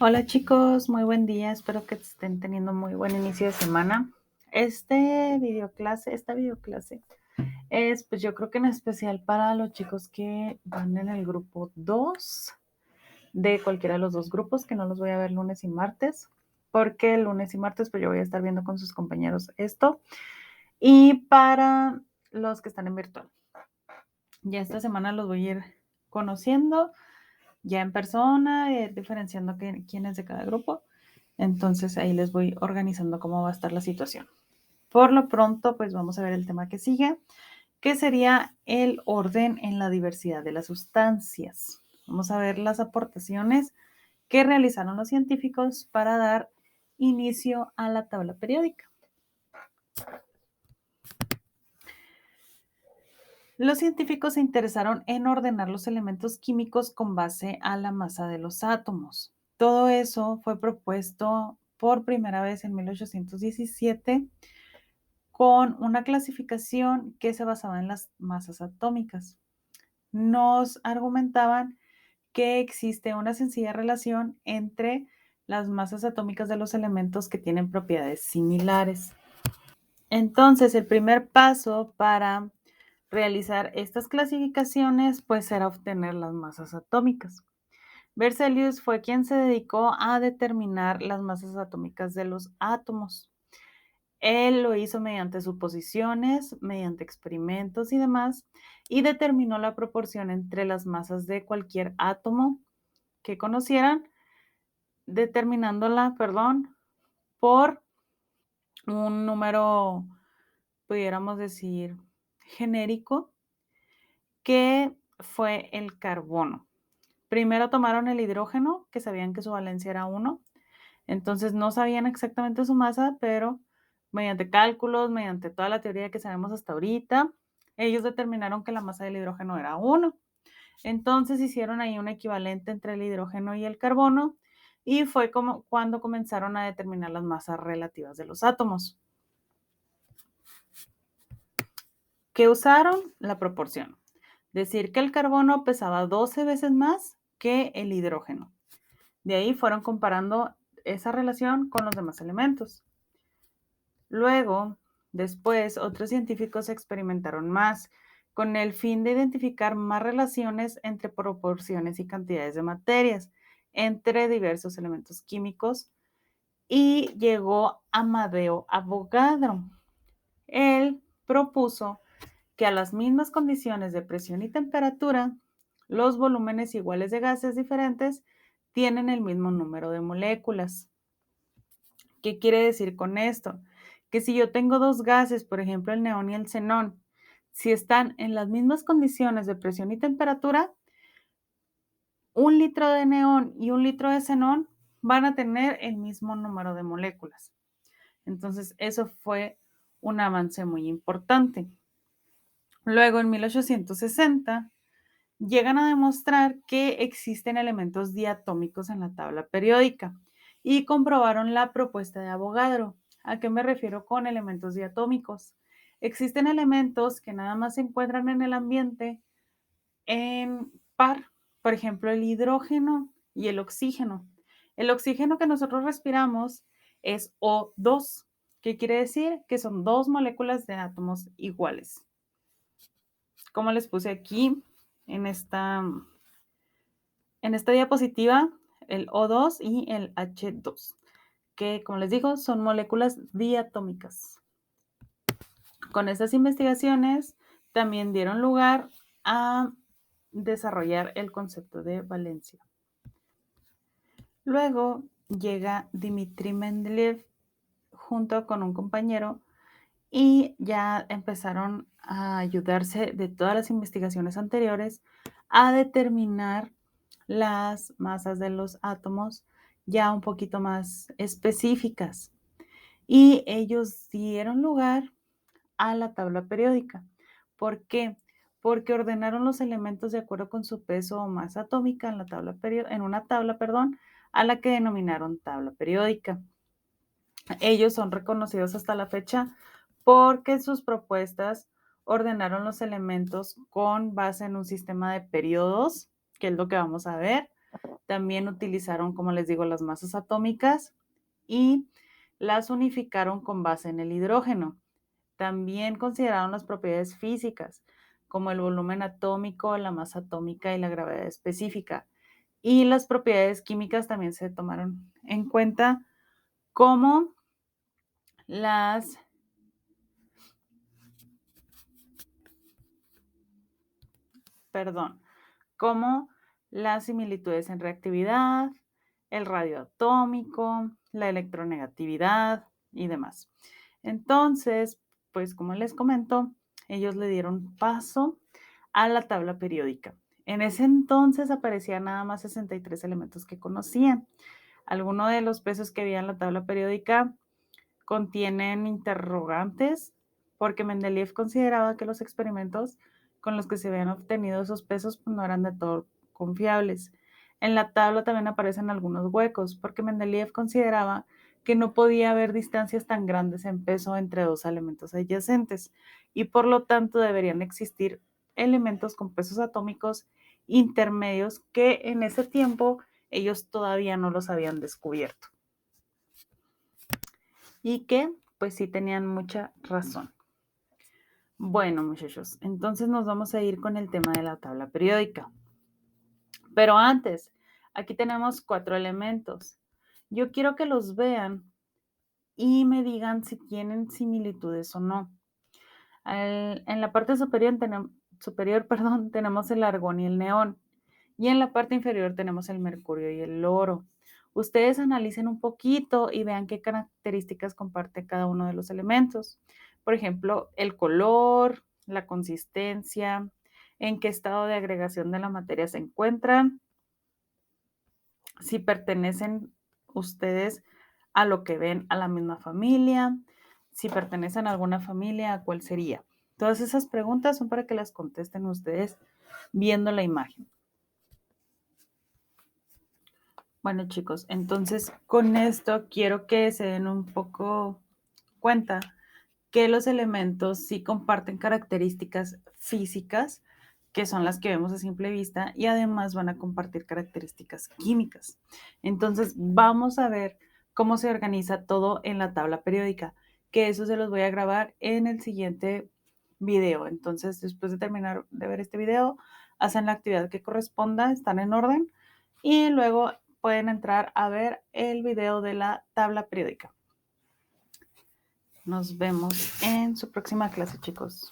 Hola chicos, muy buen día, espero que estén teniendo muy buen inicio de semana. Esta videoclase es, pues yo creo que en especial para los chicos que van en el grupo 2 de cualquiera de los dos grupos, que no los voy a ver lunes y martes, porque el lunes y martes pues yo voy a estar viendo con sus compañeros esto. Y para los que están en virtual, ya esta semana los voy a ir conociendo ya en persona, diferenciando quién es de cada grupo. Entonces ahí les voy organizando cómo va a estar la situación. Por lo pronto, pues vamos a ver el tema que sigue, que sería el orden en la diversidad de las sustancias. Vamos a ver las aportaciones que realizaron los científicos para dar inicio a la tabla periódica. Los científicos se interesaron en ordenar los elementos químicos con base a la masa de los átomos. Todo eso fue propuesto por primera vez en 1817 con una clasificación que se basaba en las masas atómicas. Nos argumentaban que existe una sencilla relación entre las masas atómicas de los elementos que tienen propiedades similares. Entonces, el primer paso para realizar estas clasificaciones, pues era obtener las masas atómicas. Berzelius fue quien se dedicó a determinar las masas atómicas de los átomos. Él lo hizo mediante suposiciones, mediante experimentos y demás, y determinó la proporción entre las masas de cualquier átomo que conocieran, determinándola, por un número, pudiéramos decir, genérico, que fue el carbono. Primero tomaron el hidrógeno, que sabían que su valencia era 1, entonces no sabían exactamente su masa, pero mediante cálculos, mediante toda la teoría que sabemos hasta ahorita, ellos determinaron que la masa del hidrógeno era 1. Entonces hicieron ahí un equivalente entre el hidrógeno y el carbono y fue como cuando comenzaron a determinar las masas relativas de los átomos. ¿Qué usaron? La proporción. Decir que el carbono pesaba 12 veces más que el hidrógeno. De ahí fueron comparando esa relación con los demás elementos. Luego, después, otros científicos experimentaron más con el fin de identificar más relaciones entre proporciones y cantidades de materias entre diversos elementos químicos y llegó Amadeo Avogadro. Él propuso que a las mismas condiciones de presión y temperatura, los volúmenes iguales de gases diferentes tienen el mismo número de moléculas. ¿Qué quiere decir con esto? Que si yo tengo dos gases, por ejemplo el neón y el xenón, si están en las mismas condiciones de presión y temperatura, 1 litro de neón y 1 litro de xenón van a tener el mismo número de moléculas. Entonces, eso fue un avance muy importante. Luego, en 1860, llegan a demostrar que existen elementos diatómicos en la tabla periódica y comprobaron la propuesta de Avogadro. ¿A qué me refiero con elementos diatómicos? Existen elementos que nada más se encuentran en el ambiente en par, por ejemplo, el hidrógeno y el oxígeno. El oxígeno que nosotros respiramos es O2, que quiere decir que son dos moléculas de átomos iguales. Como les puse aquí en esta diapositiva, el O2 y el H2, que como les digo, son moléculas diatómicas. Con estas investigaciones también dieron lugar a desarrollar el concepto de valencia. Luego llega Dmitri Mendeleev junto con un compañero y ya empezaron a ayudarse de todas las investigaciones anteriores a determinar las masas de los átomos ya un poquito más específicas. Y ellos dieron lugar a la tabla periódica. ¿Por qué? Porque ordenaron los elementos de acuerdo con su peso o masa atómica en una tabla, a la que denominaron tabla periódica. Ellos son reconocidos hasta la fecha porque sus propuestas ordenaron los elementos con base en un sistema de periodos, que es lo que vamos a ver, También utilizaron, como les digo, las masas atómicas y las unificaron con base en el hidrógeno. También consideraron las propiedades físicas, como el volumen atómico, la masa atómica y la gravedad específica. Y las propiedades químicas también se tomaron en cuenta, como las como las similitudes en reactividad, el radio atómico, la electronegatividad y demás. Entonces, pues como les comento, ellos le dieron paso a la tabla periódica. En ese entonces aparecían nada más 63 elementos que conocían. Algunos de los pesos que había en la tabla periódica contienen interrogantes, porque Mendeleev consideraba que los experimentos con los que se habían obtenido esos pesos pues, no eran de todo confiables. En la tabla también aparecen algunos huecos, porque Mendeleev consideraba que no podía haber distancias tan grandes en peso entre dos elementos adyacentes y por lo tanto deberían existir elementos con pesos atómicos intermedios que en ese tiempo ellos todavía no los habían descubierto y que pues sí tenían mucha razón. Bueno, muchachos, entonces nos vamos a ir con el tema de la tabla periódica. Pero antes, aquí tenemos 4 elementos. Yo quiero que los vean y me digan si tienen similitudes o no. En la parte superior, tenemos el argón y el neón. Y en la parte inferior tenemos el mercurio y el oro. Ustedes analicen un poquito y vean qué características comparte cada uno de los elementos. Por ejemplo, el color, la consistencia, en qué estado de agregación de la materia se encuentran, si pertenecen ustedes a lo que ven a la misma familia, si pertenecen a alguna familia, ¿a cuál sería? Todas esas preguntas son para que las contesten ustedes viendo la imagen. Bueno, chicos, entonces con esto quiero que se den un poco cuenta que los elementos sí comparten características físicas, que son las que vemos a simple vista, y además van a compartir características químicas. Entonces, vamos a ver cómo se organiza todo en la tabla periódica, que eso se los voy a grabar en el siguiente video. Entonces, después de terminar de ver este video, hacen la actividad que corresponda, están en orden, y luego pueden entrar a ver el video de la tabla periódica. Nos vemos en su próxima clase, chicos.